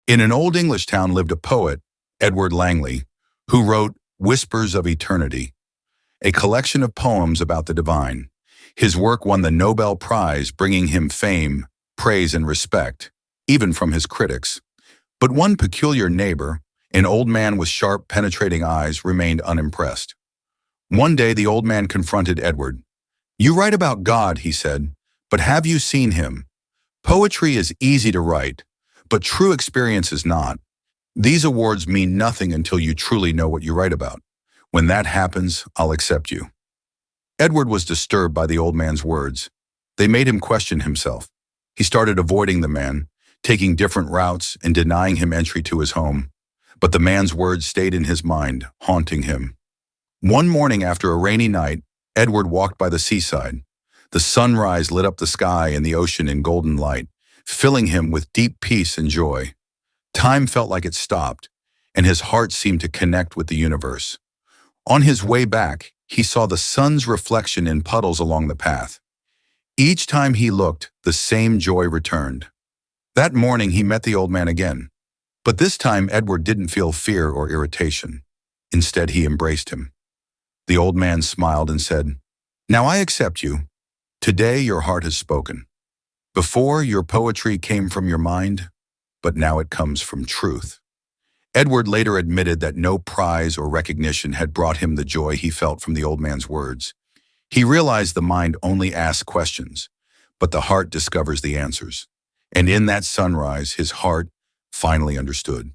In an old English town lived a poet, Edward Langley, who wrote Whispers of Eternity, a collection of poems about the divine. His work won the Nobel Prize, bringing him fame, praise, and respect, even from his critics. But one peculiar neighbor, an old man with sharp, penetrating eyes, remained unimpressed. One day the old man confronted Edward. "You write about God," he said, "but have you seen him? Poetry is easy to write, but true experience is not. These awards mean nothing until you truly know what you write about. When that happens, I'll accept you." Edward was disturbed by the old man's words. They made him question himself. He started avoiding the man, taking different routes and denying him entry to his home. But the man's words stayed in his mind, haunting him. One morning after a rainy night, Edward walked by the seaside. The sunrise lit up the sky and the ocean in golden light, filling him with deep peace and joy. Time felt like it stopped, and his heart seemed to connect with the universe. On his way back, he saw the sun's reflection in puddles along the path. Each time he looked, the same joy returned. That morning he met the old man again. But this time Edward didn't feel fear or irritation. Instead, he embraced him. The old man smiled and said, "Now I accept you. Today your heart has spoken. Before, your poetry came from your mind, but now it comes from truth." Edward later admitted that no prize or recognition had brought him the joy he felt from the old man's words. He realized the mind only asks questions, but the heart discovers the answers. And in that sunrise, his heart finally understood.